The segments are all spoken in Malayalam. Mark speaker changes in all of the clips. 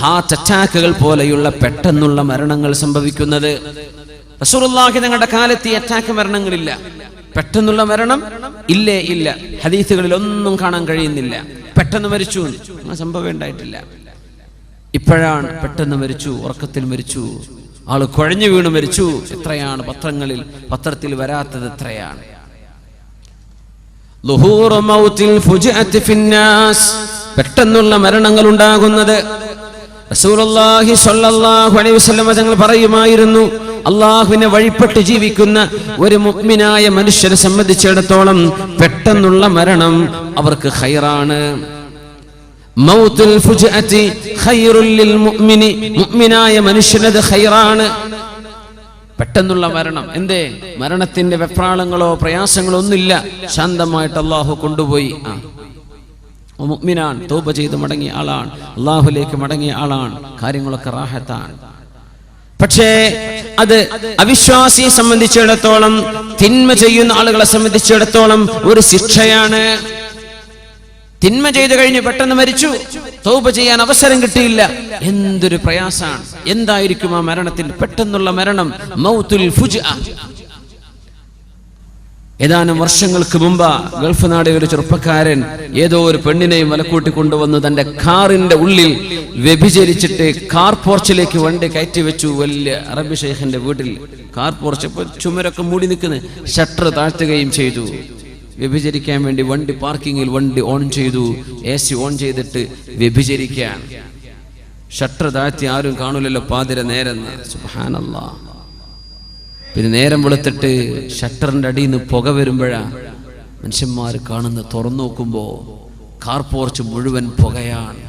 Speaker 1: ഹാർട്ട് അറ്റാക്കുകൾ പോലെയുള്ള പെട്ടെന്നുള്ള മരണങ്ങൾ സംഭവിക്കുന്നത്. റസൂലുള്ളാഹി തങ്ങളുടെ കാലത്ത് അറ്റാക്ക് മരണങ്ങളില്ല, പെട്ടെന്നുള്ള മരണം ഇല്ല. ഹദീസുകളിൽ ഒന്നും കാണാൻ കഴിയുന്നില്ല. പെട്ടെന്ന് മരിച്ചു സംഭവം ഉണ്ടായിട്ടില്ല. ഇപ്പോഴാണ് പെട്ടെന്ന് മരിച്ചു, ഉറക്കത്തിൽ മരിച്ചു, ആള് കുഴഞ്ഞു വീണ് മരിച്ചു. എത്രയാണ് പത്രത്തിൽ വരാത്തത് എത്രയാണ്. പെട്ടെന്നുള്ള മരണങ്ങൾ ഉണ്ടാകുന്നത്. റസൂലുള്ളാഹി സ്വല്ലല്ലാഹു അലൈഹി വസല്ലം തങ്ങൾ പറയുമായിരുന്നു, അല്ലാഹുവിനെ വഴിപ്പെട്ട് ജീവിക്കുന്ന ഒരു മുഅ്മിനായ മനുഷ്യനെ സംബന്ധിച്ചിടത്തോളം പെട്ടെന്നുള്ള മരണം അവർക്ക് ഖൈറാണ്. മൗത്തുൽ ഫുജ്അതി ഖൈറുൽ ലിൽ മുഅ്മിനി, മുഅ്മിനായ മനുഷ്യനത് ഖൈറാണ്. പെട്ടെന്നുള്ള മരണം എന്തേ? മരണത്തിന്റെ വെപ്രാളങ്ങളോ പ്രയാസങ്ങളോ ഒന്നുമില്ല, ശാന്തമായിട്ട് അല്ലാഹു കൊണ്ടുപോയി. മുഅ്മിനാൻ, തൗബ ചെയ്ത് മടങ്ങിയ ആളാണ്, അല്ലാഹുവിലേക്ക് മടങ്ങിയ ആളാണ്, കാര്യങ്ങളൊക്കെ റാഹത്താണ്. പക്ഷേ അത് അവിശ്വാസിയെ സംബന്ധിച്ചിടത്തോളം, തിന്മ ചെയ്യുന്ന ആളുകളെ സംബന്ധിച്ചിടത്തോളം ഒരു ശിക്ഷയാണ്. തിന്മ ചെയ്തു കഴിഞ്ഞ് പെട്ടെന്ന് മരിച്ചു, തൗബ ചെയ്യാൻ അവസരം കിട്ടിയില്ല, എന്തൊരു പ്രയാസാണ്. എന്തായിരിക്കും ആ മരണത്തിൽ? പെട്ടെന്നുള്ള മരണം, മൗത്തുൽ ഫുജ്അ. ഏതാനും വർഷങ്ങൾക്ക് മുമ്പ് ഗൾഫ് നാടിലെ ഒരു ചെറുപ്പക്കാരൻ ഏതോ ഒരു പെണ്ണിനെയും വലക്കൂട്ടി കൊണ്ടുവന്ന് തന്റെ കാറിന്റെ ഉള്ളിൽ വ്യഭിചരിച്ചിട്ട് കാർ പോർച്ചിലേക്ക് വണ്ടി കയറ്റി വെച്ചു. വലിയ അറബി ഷെയ്ഖിന്റെ വീട്ടിൽ കാർ പോർച്ച്, ചുമരൊക്കെ മൂടി നിൽക്കുന്ന, ഷട്ടർ താഴ്ത്തുകയും ചെയ്തു. വ്യഭിചരിക്കാൻ വേണ്ടി വണ്ടി പാർക്കിങ്ങിൽ വണ്ടി ഓൺ ചെയ്തു, AC ഓൺ ചെയ്തിട്ട് വ്യഭിചരിക്കാൻ. ഷട്ടർ താഴ്ത്തി, ആരും കാണൂലല്ലോ, പാതിര നേരെന്ന്. സുബ്ഹാനല്ലാഹ്. പിന്നെ നേരം വെളുത്തിട്ട് ഷട്ടറിന്റെ അടിയിൽ നിന്ന് പുക വരുമ്പോഴാ മനുഷ്യന്മാർ കാണുന്ന. തുറന്നു നോക്കുമ്പോ കാർ പോർച്ച് മുഴുവൻ പുകയാണ്.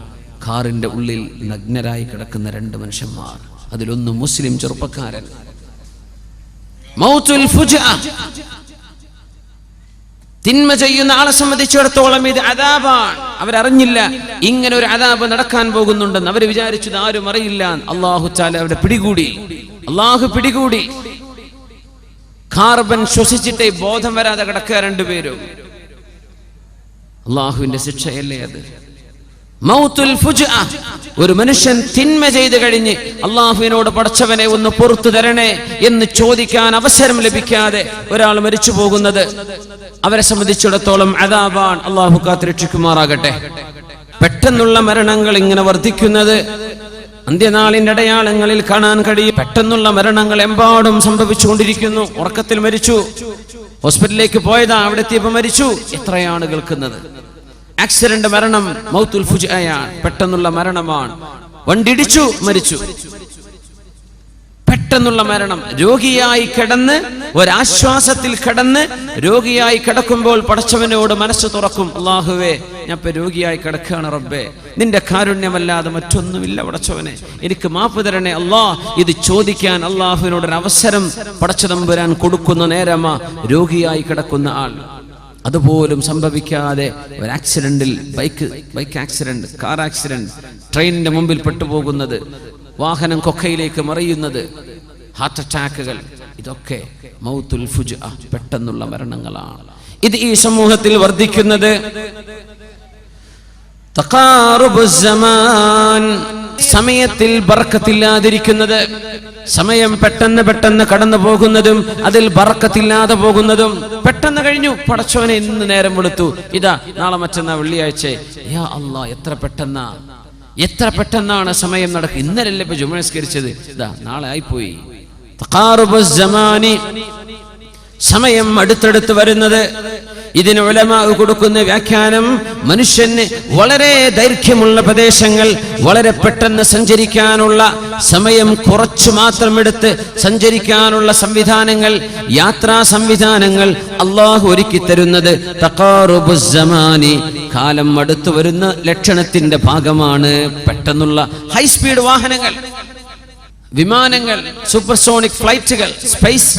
Speaker 1: കാറിന്റെ ഉള്ളിൽ നഗ്നരായി കിടക്കുന്ന 2 മനുഷ്യന്മാർ, അതിലൊന്ന് മുസ്ലിം ചെറുപ്പക്കാരൻ. മൗത്തുൽ ഫുജ്അ. തിന്മ ചെയ്യുന്ന ആളെ സംബന്ധിച്ചിടത്തോളം ഇത് അദാബാണ്. അവരറിഞ്ഞില്ല ഇങ്ങനെ ഒരു അദാബ് നടക്കാൻ പോകുന്നുണ്ടെന്ന്. അവർ വിചാരിച്ചത് ആരും അറിയില്ല. അല്ലാഹു തആല അവരെ പിടികൂടി. അല്ലാഹു പിടികൂടി. കാർബൺ ശ്വസിച്ചിട്ടേ ബോധം വരാതെ കിടക്കുക 2 പേരും. അല്ലാഹുവിന്റെ ശിക്ഷയല്ലേ അത്? മൗത്തുൽ ഫുജ്അ. ഒരു മനുഷ്യൻ തിന്മ ചെയ്തു കഴിഞ്ഞ് അല്ലാഹുവിനോട് പടച്ചവനെ ഒന്ന് പുറത്തു തരണേ എന്ന് ചോദിക്കാൻ അവസരം ലഭിക്കാതെ ഒരാൾ മരിച്ചു പോകുന്നത് അവരെ സംബന്ധിച്ചിടത്തോളം അദാബാണ്. അല്ലാഹു കാത്തുരക്ഷിക്കുമാറാകട്ടെ. പെട്ടെന്നുള്ള മരണങ്ങൾ ഇങ്ങനെ വർദ്ധിക്കുന്നത് അന്ത്യനാളിന്റെ അടയാളങ്ങളിൽ കാണാൻ കഴിയും. പെട്ടെന്നുള്ള മരണങ്ങൾ എമ്പാടും സംഭവിച്ചുകൊണ്ടിരിക്കുന്നു. ഉറക്കത്തിൽ മരിച്ചു, ഹോസ്പിറ്റലിലേക്ക് പോയതാ, അവിടെ എത്തിയപ്പോൾ മരിച്ചു. എത്രയാണ് കേൾക്കുന്നത്? ആക്സിഡന്റ് മരണം മൗത്തുൽ ഫുജ്അയാണ്, പെട്ടെന്നുള്ള മരണമാണ്. വണ്ടിടിച്ചു മരിച്ചു, പെട്ടെന്നുള്ള മരണം. രോഗിയായി കിടന്ന്, ഒരാശ്വാസത്തിൽ കിടന്ന്, രോഗിയായി കിടക്കുമ്പോൾ പടച്ചവനോട് മനസ്സ് തുറക്കും. അല്ലാഹുവേ, ഞാൻ ഇപ്പൊ രോഗിയായി കിടക്കുകയാണ് റബ്ബേ, നിന്റെ കാരുണ്യമല്ലാതെ മറ്റൊന്നുമില്ല പടച്ചവനെ, എനിക്ക് മാപ്പ് തരണേ അല്ലാ. ഇത് ചോദിക്കാൻ അല്ലാഹുവിനോടൊരു അവസരം പടച്ചതമ്പുരാൻ കൊടുക്കുന്ന നേരമാ രോഗിയായി കിടക്കുന്ന ആൾ. അതുപോലും സംഭവിക്കാതെ ഒരു ആക്സിഡന്റിൽ, ബൈക്ക് ആക്സിഡന്റ്, കാർ ആക്സിഡന്റ്, ട്രെയിനിന്റെ മുമ്പിൽ പെട്ടുപോകുന്നത്, വാഹനം കൊക്കയിലേക്ക് മറിയുന്നത്, ഹാർട്ട് അറ്റാക്കുകൾ, ഇതൊക്കെ മൗത്തുൽ ഫുജ്അ, പെട്ടെന്നുള്ള മരണങ്ങളാണ്. ഇത് ഈ സമൂഹത്തിൽ വർദ്ധിക്കുന്നത്. തഖാറുബുസ് സമാൻ, സമയത്തിൽ ബർക്കത്തില്ലാതിരിക്കുന്നത്, സമയം പെട്ടെന്ന് കടന്നു പോകുന്നതും അതിൽ ബർക്കത്തില്ലാതെ പോകുന്നതും. പെട്ടെന്ന് കഴിഞ്ഞു, പടച്ചോനെ ഇന്ന് നേരം വെളുത്തു, ഇതാ നാളെ മറ്റന്നാ വെള്ളിയാഴ്ച. യാ അല്ലാ, എത്ര പെട്ടെന്നാണ് സമയം നടക്കുക. ഇന്നലല്ലേ ഇപ്പൊ ജുമുഅ നിസ്കരിച്ചത്, ഇതാ നാളെ ആയിപ്പോയി. തഖാറുബുസ് സമാനി, സമയം അടുത്തടുത്ത് വരുന്നത്. ഇതിന് ഉലമാ കൊടുക്കുന്ന വ്യാഖ്യാനം, മനുഷ്യന് വളരെ ദൈർഘ്യമുള്ള പ്രദേശങ്ങൾ വളരെ പെട്ടെന്ന് സഞ്ചരിക്കാനുള്ള സമയം കുറച്ചു മാത്രം എടുത്ത് സഞ്ചരിക്കാനുള്ള സംവിധാനങ്ങൾ, യാത്രാ സംവിധാനങ്ങൾ അല്ലാഹു ഒരുക്കി തരുന്നത് തഖാറുബുസ് സമാനി, കാലം അടുത്തു വരുന്ന ലക്ഷണത്തിന്റെ ഭാഗമാണ്. പെട്ടെന്നുള്ള ഹൈസ്പീഡ് വാഹനങ്ങൾ, വിമാനങ്ങൾ, സൂപ്പർസോണിക് ഫ്ലൈറ്റുകൾ, സ്പേസ്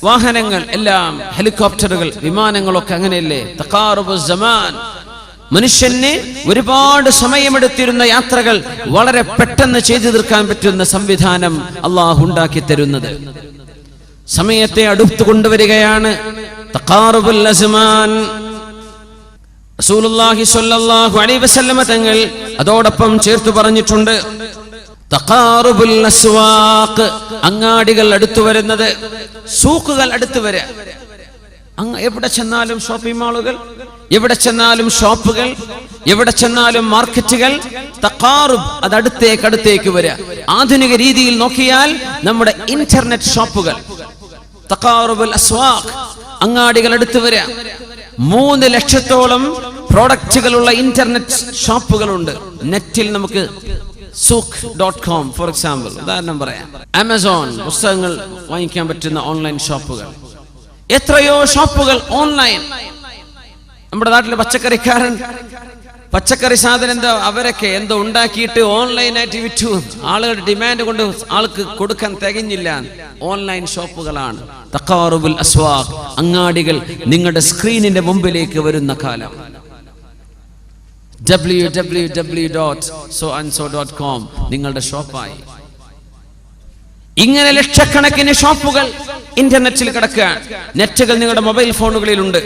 Speaker 1: വാഹനങ്ങൾ എല്ലാം, ഹെലികോപ്റ്ററുകൾ, വിമാനങ്ങളൊക്കെ അങ്ങനെയല്ലേ. തഖാറുബുസ് സമാൻ, മനുഷ്യന് ഒരുപാട് സമയമെടുത്തിരുന്ന യാത്രകൾ വളരെ പെട്ടെന്ന് ചെയ്തു തീർക്കാൻ പറ്റുന്ന സംവിധാനം അല്ലാഹു ഉണ്ടാക്കി തരുന്നത്. സമയത്തെ അടുത്തു കൊണ്ടുവരികയാണ്. തഖാറുബുൽ അസ്മാൻ. റസൂലുള്ളാഹി സ്വല്ലല്ലാഹു അലൈഹി വസല്ലമ തങ്ങൾ അതോടൊപ്പം ചേർത്ത് പറഞ്ഞിട്ടുണ്ട്, തഖാറുബുൽ അസ്വാഖ്, അങ്ങാടികൾ അടുത്തു വരുന്നത്, സൂക്കുകൾ അടുത്തു വരിക. എവിടെ ചെന്നാലും ഷോപ്പിംഗ് മാളുകൾ, എവിടെ ചെന്നാലും ഷോപ്പുകൾ, എവിടെ ചെന്നാലും മാർക്കറ്റുകൾ. തഖാറുബ്, അത് അടുത്തേക്ക് വരിക. ആധുനിക രീതിയിൽ നോക്കിയാൽ നമ്മുടെ ഇന്റർനെറ്റ് ഷോപ്പുകൾ, തഖാറുബുൽ അസ്വാഖ്, അങ്ങാടികൾ അടുത്തു വരിക. 3 ലക്ഷത്തോളം പ്രോഡക്റ്റുകളുള്ള ഇന്റർനെറ്റ് ഷോപ്പുകളുണ്ട്. നെറ്റിൽ നമുക്ക് sook.com ഫോർ എക്സാമ്പിൾ, ഉദാഹരണം പറയാം. ആമസോൺ, പുസ്തകങ്ങൾ വാങ്ങിക്കാൻ പറ്റുന്ന ഓൺലൈൻ ഷോപ്പുകൾ, എത്രയോ ഷോപ്പുകൾ ഓൺലൈൻ. നമ്മുടെ നാട്ടിലെ പച്ചക്കറിക്കാരൻ പച്ചക്കറി സാധനം എന്തോ അവരൊക്കെ എന്തോ ഉണ്ടാക്കിയിട്ട് ഓൺലൈനായിട്ട് വിറ്റു. ആളുകളുടെ ഡിമാൻഡ് കൊണ്ട് ആൾക്ക് കൊടുക്കാൻ തികഞ്ഞില്ല. ഓൺലൈൻ ഷോപ്പുകളാണ്. തഖാറുബുൽ അസ്വാഖ്, അങ്ങാടികൾ നിങ്ങളുടെ സ്ക്രീനിന്റെ മുമ്പിലേക്ക് വരുന്ന കാലം. www.soandso.com നിങ്ങളുടെ ഷോപ്പായി. ഇങ്ങനെ ലക്ഷക്കണക്കിന് ഷോപ്പുകൾ ഇന്റർനെറ്റിൽ കിടക്കുകയാണ്. നെറ്റുകൾ നിങ്ങളുടെ മൊബൈൽ ഫോണുകളിലുണ്ട്,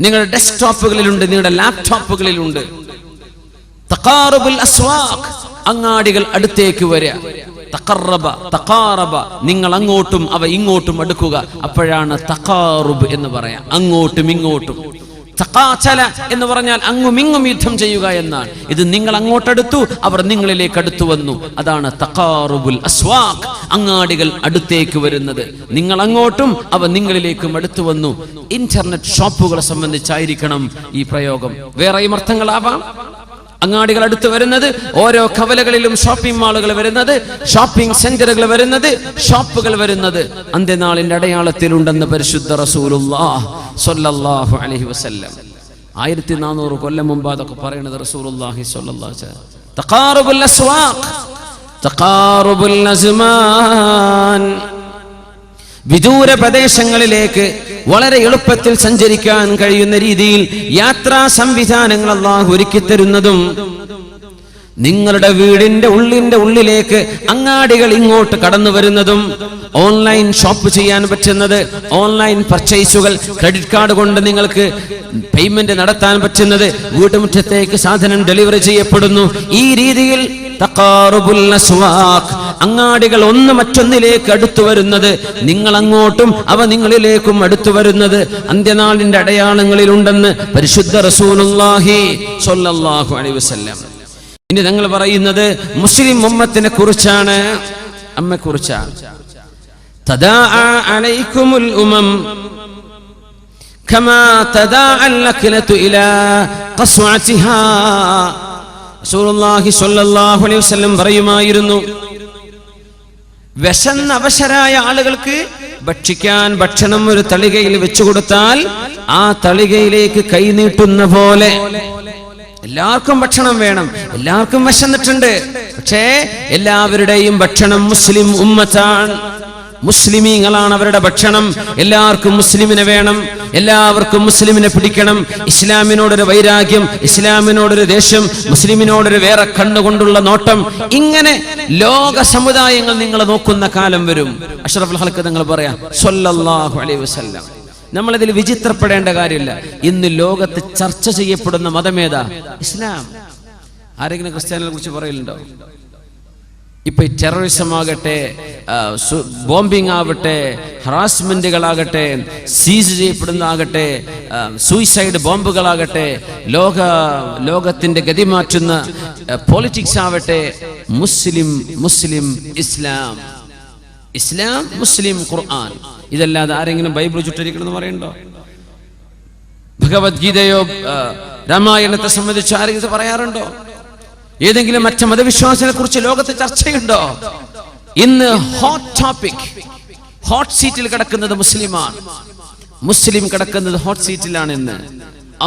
Speaker 1: നിങ്ങളുടെ ഡെസ്ക്ടോപ്പുകളിലുണ്ട്, നിങ്ങളുടെ ലാപ്ടോപ്പുകളിലുണ്ട്. തഖാറുബുൽ അസ്വാഖ്, അങ്ങാടികൾ അടുത്തേക്ക് വരിക. തഖാറബ, നിങ്ങൾ അങ്ങോട്ടും അവ ഇങ്ങോട്ടും അടുക്കുക. അപ്പോഴാണ് തഖാറുബ് എന്ന് പറയാം. അങ്ങോട്ടും ഇങ്ങോട്ടും. തഖാചല എന്ന് പറഞ്ഞാൽ അങ്ങും ഇങ്ങും യുദ്ധം ചെയ്യുക എന്നാണ്. ഇത് നിങ്ങൾ അങ്ങോട്ടടുത്തു, അവർ നിങ്ങളിലേക്ക് അടുത്തു വന്നു. അതാണ് തഖാറുബുൽ അസ്വാഖ്, അങ്ങാടികൾ അടുത്തേക്ക് വരുന്നത്. നിങ്ങൾ അങ്ങോട്ടും അവ നിങ്ങളിലേക്കും അടുത്തു വന്നു. ഇന്റർനെറ്റ് ഷോപ്പുകളെ സംബന്ധിച്ചായിരിക്കണം ഈ പ്രയോഗം. വേറെയും അർത്ഥങ്ങളാവാം. അങ്ങാടികൾ അടുത്ത് വരുന്നത്, ഓരോ കവലകളിലും ഷോപ്പിംഗ് മാളുകൾ വരുന്നത്, ഷോപ്പിംഗ് സെന്ററുകൾ വരുന്നത്, ഷോപ്പുകൾ വരുന്നത് അന്ത്യനാളിന്റെ അടയാളത്തിലുണ്ടെന്ന് പരിശുദ്ധ റസൂലുള്ളാഹി സ്വല്ലല്ലാഹു അലൈഹി വസല്ലം. 1400 കൊല്ലം മുമ്പ് അതൊക്കെ പറയുന്നത് റസൂലുള്ളാഹി സ്വല്ലല്ലാഹു അലൈഹി വസല്ലം. തഖാറുബുൽ അസ്വാഖ്, തഖാറുബുൽ അസ്മാൻ, വിദൂര പ്രദേശങ്ങളിലേക്ക് വളരെ എളുപ്പത്തിൽ സഞ്ചരിക്കാൻ കഴിയുന്ന രീതിയിൽ യാത്രാ സംവിധാനങ്ങൾ അല്ലാഹു ഒരുക്കി തരുന്നതും, നിങ്ങളുടെ വീടിന്റെ ഉള്ളിലേക്ക് അങ്ങാടികൾ ഇങ്ങോട്ട് കടന്നു വരുന്നതും, ഓൺലൈൻ ഷോപ്പ് ചെയ്യാൻ പറ്റുന്നത്, ഓൺലൈൻ പർച്ചേസുകൾ, ക്രെഡിറ്റ് കാർഡ് കൊണ്ട് നിങ്ങൾക്ക് പേയ്മെന്റ് നടത്താൻ പറ്റുന്നത്, വീട്ടുമുറ്റത്തേക്ക് സാധനം ഡെലിവറി ചെയ്യപ്പെടുന്നു. ഈ രീതിയിൽ തഖാറുബുൽ അസ്വാഖ്, അങ്ങാടികൾ ഒന്ന് മറ്റൊന്നിലേക്ക് അടുത്തു വരുന്നത്, നിങ്ങൾ അങ്ങോട്ടും അവ നിങ്ങളിലേക്കും അടുത്തു വരുന്നത് അന്ത്യനാളിന്റെ അടയാളങ്ങളിൽ ഉണ്ടെന്ന് പരിശുദ്ധ റസൂലുള്ളാഹി സ്വല്ലല്ലാഹു അലൈഹി വസല്ലം. ഇനി ഞങ്ങൾ പറയുന്നത് മുസ്ലിം ഉമ്മത്തിനെ കുറിച്ചാണ്, അമ്മയെക്കുറിച്ചാണ്. തദാഅ അലൈക്കുമുൽ ഉമം കമാ തദാഅൽ അക്ലതു ഇലാ ഖസ്വഅതിഹാ. റസൂലുള്ളാഹി സ്വല്ലല്ലാഹു അലൈഹി വസല്ലം പറയുമായിരുന്നു, വിശന്ന അവശരായ ആളുകൾക്ക് ഭക്ഷിക്കാൻ ഭക്ഷണം ഒരു തളികയിൽ വെച്ചു കൊടുത്താൽ ആ തളികയിലേക്ക് കൈനീട്ടുന്ന പോലെ എല്ലാവർക്കും ഭക്ഷണം വേണം, എല്ലാവർക്കും വിശന്നിട്ടുണ്ട്. പക്ഷേ എല്ലാവരുടെയും ഭക്ഷണം മുസ്ലിം ഉമ്മത്താണ്, മുസ്ലിമീങ്ങളാണ് അവരുടെ ഭക്ഷണം. എല്ലാവർക്കും മുസ്ലിമിനെ വേണം, എല്ലാവർക്കും മുസ്ലിമിനെ പിടിക്കണം. ഇസ്ലാമിനോടൊരു വൈരാഗ്യം, ഇസ്ലാമിനോടൊരു ദേഷ്യം, മുസ്ലിമിനോടൊരു വേറെ കണ്ണുകൊണ്ടുള്ള നോട്ടം, ഇങ്ങനെ ലോക സമുദായങ്ങൾ നിങ്ങളെ നോക്കുന്ന കാലം വരും. അഷ്റഫുൽ ഖൽഖ് തങ്ങൾ പറയാം സ്വല്ലല്ലാഹു അലൈഹി വസല്ലം. നമ്മളിതിൽ വിചിത്രപ്പെടേണ്ട കാര്യമില്ല. ഇന്ന് ലോകത്ത് ചർച്ച ചെയ്യപ്പെടുന്ന മതമേതാ? ഇസ്ലാം. ആരെങ്കിലും ക്രിസ്ത്യാനികളെ കുറിച്ച് പറയലുണ്ടോ? ഇപ്പൊ ഈ ടെററിസം ആകട്ടെ, ബോംബിംഗ് ആവട്ടെ, ഹറാസ്മെന്റുകളാകട്ടെ, സീസ് ചെയ്യപ്പെടുന്നതാകട്ടെ, സൂയിസൈഡ് ബോംബുകളാകട്ടെ, ലോകത്തിന്റെ ഗതി മാറ്റുന്ന പൊളിറ്റിക്സ് ആവട്ടെ, മുസ്ലിം ഇസ്ലാം, ഇസ്ലാം മുസ്ലിം ഖുർആൻ. ഇതല്ലാതെ ആരെങ്കിലും ബൈബിൾ ചുറ്റരിക്കണമെന്ന് പറയണ്ടോ? ഭഗവത്ഗീതയോ രാമായണത്തെ സംബന്ധിച്ച് ആരെങ്കിലും പറയാറുണ്ടോ? ഏതെങ്കിലും മറ്റു മതവിശ്വാസത്തെ കുറിച്ച് ലോകത്ത് ചർച്ചയുണ്ടോ? ഇന്ന് ഹോട്ട് ടോപ്പിക്, ഹോട്ട് സീറ്റിൽ കിടക്കുന്നത് മുസ്ലിമാണ്. മുസ്ലിം കിടക്കുന്നത് ഹോട്ട് സീറ്റിലാണ്. ഇന്ന്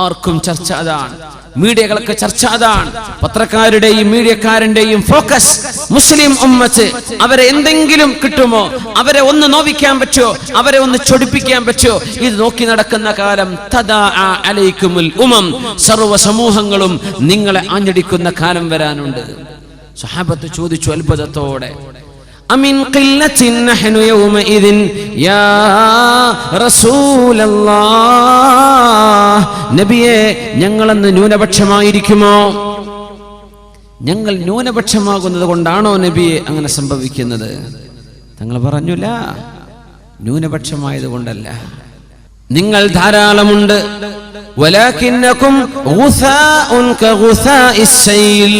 Speaker 1: ആർക്കും ചർച്ച അതാണ്, മീഡിയകളൊക്കെ ചർച്ച അതാണ്. പത്രക്കാരുടെയും മീഡിയക്കാരന്റെയും ഫോക്കസ് മുസ്ലിം ഉമ്മത്ത്. അവരെ എന്തെങ്കിലും കിട്ടുമോ, അവരെ ഒന്ന് നോവിക്കാൻ പറ്റുമോ, അവരെ ഒന്ന് ചൊടിപ്പിക്കാൻ പറ്റുമോ, ഇത് നോക്കി നടക്കുന്ന കാലം. തദാഅ അലൈക്കുമുൽ ഉമം, സർവ്വ സമൂഹങ്ങളും നിങ്ങളെ ആഞ്ഞടിക്കുന്ന കാലം വരാനുണ്ട്. സ്വഹാബത്ത് ചോദിച്ചു അത്ഭുതത്തോടെ, അമിൻ ഖില്ലത്തിൻ നഹ്നു യൗമഇദിൻ യാ റസൂലല്ലാഹ്, നബിയേ ഞങ്ങളന്ന് ന്യൂനപക്ഷമായിരിക്കുമോ? ഞങ്ങൾ ന്യൂനപക്ഷമാകുന്നത് കൊണ്ടാണോ നബിയെ അങ്ങനെ സംഭവിക്കുന്നത്? തങ്ങൾ പറഞ്ഞില്ല, ന്യൂനപക്ഷമായത് കൊണ്ടല്ല, നിങ്ങൾ ധാരാളമുണ്ട്. വലാകിന്നകും ഗുസാഉൻ കഗുസാഇസ് സൈൽ,